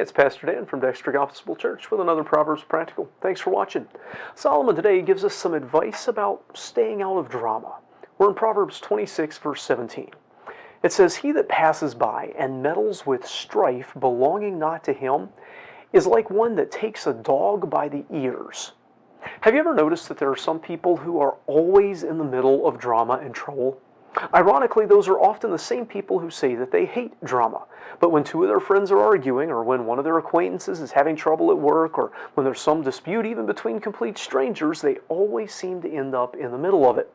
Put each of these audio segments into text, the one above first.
it's Pastor Dan from Dexter Gospel Church with another Proverbs Practical. Thanks for watching. Solomon today gives us some advice about staying out of drama. We're in Proverbs 26, verse 17. It says, "He that passes by and meddles with strife belonging not to him is like one that takes a dog by the ears." Have you ever noticed that there are some people who are always in the middle of drama and trouble? Ironically, those are often the same people who say that they hate drama. But when two of their friends are arguing, or when one of their acquaintances is having trouble at work, or when there's some dispute even between complete strangers, they always seem to end up in the middle of it.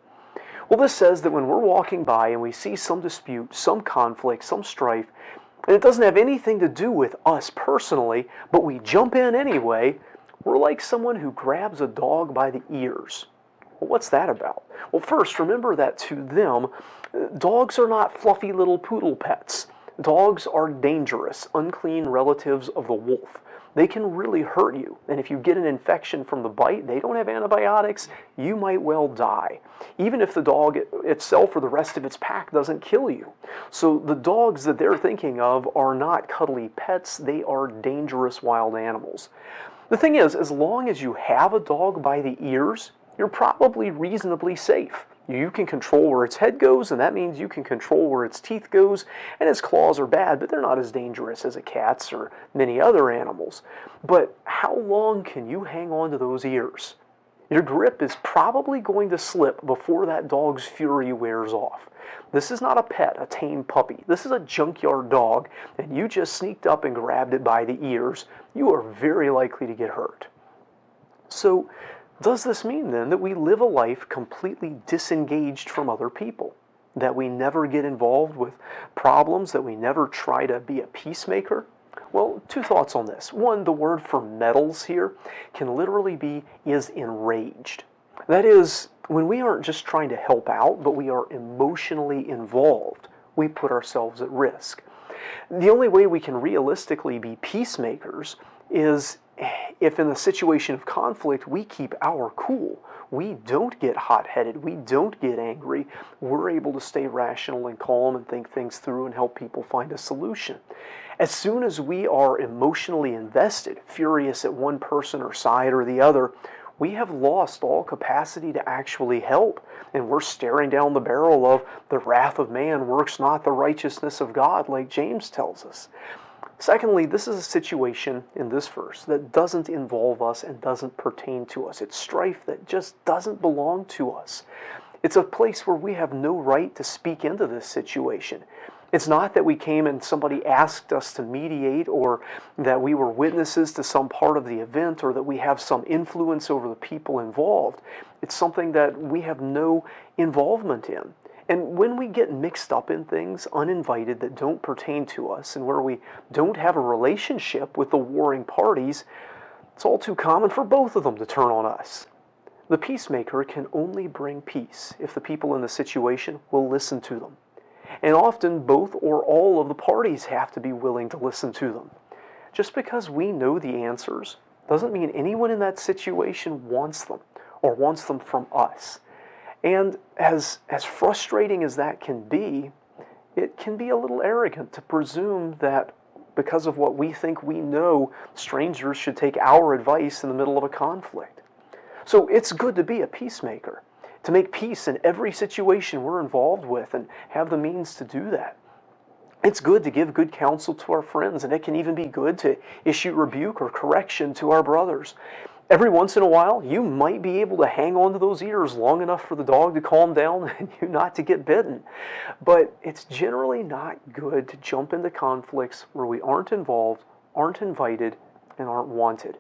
Well, this says that when we're walking by and we see some dispute, some conflict, some strife, and it doesn't have anything to do with us personally, but we jump in anyway, we're like someone who grabs a dog by the ears. Well, what's that about? Well, first, remember that to them, dogs are not fluffy little poodle pets. Dogs are dangerous, unclean relatives of the wolf. They can really hurt you, and if you get an infection from the bite, they don't have antibiotics, you might well die. Even if the dog itself or the rest of its pack doesn't kill you. So the dogs that they're thinking of are not cuddly pets, they are dangerous wild animals. The thing is, as long as you have a dog by the ears, you're probably reasonably safe. You can control where its head goes, and that means you can control where its teeth goes, and its claws are bad, but they're not as dangerous as a cat's or many other animals. But how long can you hang on to those ears? Your grip is probably going to slip before that dog's fury wears off. This is not a pet, a tame puppy. This is a junkyard dog, and you just sneaked up and grabbed it by the ears. You are very likely to get hurt. So, does this mean then that we live a life completely disengaged from other people? That we never get involved with problems? That we never try to be a peacemaker? Well, two thoughts on this. One, the word for meddles here can literally be is enraged. That is, when we aren't just trying to help out, but we are emotionally involved, we put ourselves at risk. The only way we can realistically be peacemakers is if in a situation of conflict we keep our cool. We don't get hot-headed, we don't get angry, we're able to stay rational and calm and think things through and help people find a solution. As soon as we are emotionally invested, furious at one person or side or the other, we have lost all capacity to actually help, and we're staring down the barrel of the wrath of man works not the righteousness of God, like James tells us. Secondly, this is a situation in this verse that doesn't involve us and doesn't pertain to us. It's strife that just doesn't belong to us. It's a place where we have no right to speak into this situation. It's not that we came and somebody asked us to mediate, or that we were witnesses to some part of the event, or that we have some influence over the people involved. It's something that we have no involvement in. And when we get mixed up in things uninvited that don't pertain to us, and where we don't have a relationship with the warring parties, it's all too common for both of them to turn on us. The peacemaker can only bring peace if the people in the situation will listen to them. And often both or all of the parties have to be willing to listen to them. Just because we know the answers doesn't mean anyone in that situation wants them or wants them from us. And as frustrating as that can be, it can be a little arrogant to presume that because of what we think we know, strangers should take our advice in the middle of a conflict. So it's good to be a peacemaker, to make peace in every situation we're involved with and have the means to do that. It's good to give good counsel to our friends, and it can even be good to issue rebuke or correction to our brothers. Every once in a while, you might be able to hang on to those ears long enough for the dog to calm down and you not to get bitten. But it's generally not good to jump into conflicts where we aren't involved, aren't invited, and aren't wanted.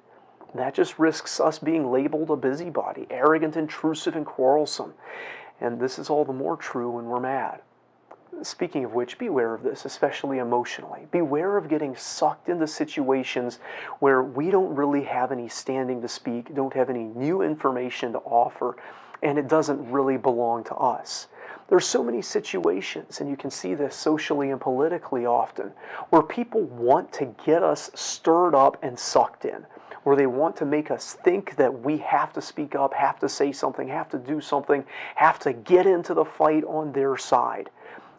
That just risks us being labeled a busybody, arrogant, intrusive, and quarrelsome. And this is all the more true when we're mad. Speaking of which, beware of this, especially emotionally. Beware of getting sucked into situations where we don't really have any standing to speak, don't have any new information to offer, and it doesn't really belong to us. There's so many situations, and you can see this socially and politically often, where people want to get us stirred up and sucked in, where they want to make us think that we have to speak up, have to say something, have to do something, have to get into the fight on their side.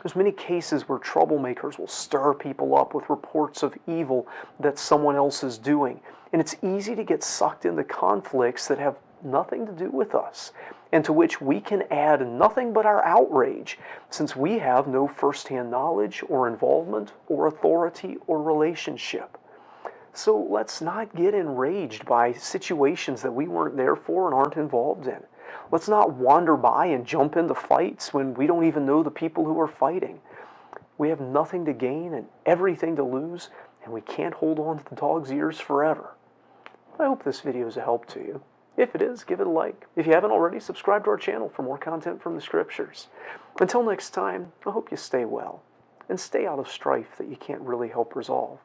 There's many cases where troublemakers will stir people up with reports of evil that someone else is doing. And it's easy to get sucked into conflicts that have nothing to do with us, and to which we can add nothing but our outrage, since we have no first-hand knowledge or involvement or authority or relationship. So let's not get enraged by situations that we weren't there for and aren't involved in. Let's not wander by and jump into fights when we don't even know the people who are fighting. We have nothing to gain and everything to lose, and we can't hold on to the dog's ears forever. I hope this video is a help to you. If it is, give it a like. If you haven't already, subscribe to our channel for more content from the Scriptures. Until next time, I hope you stay well and stay out of strife that you can't really help resolve.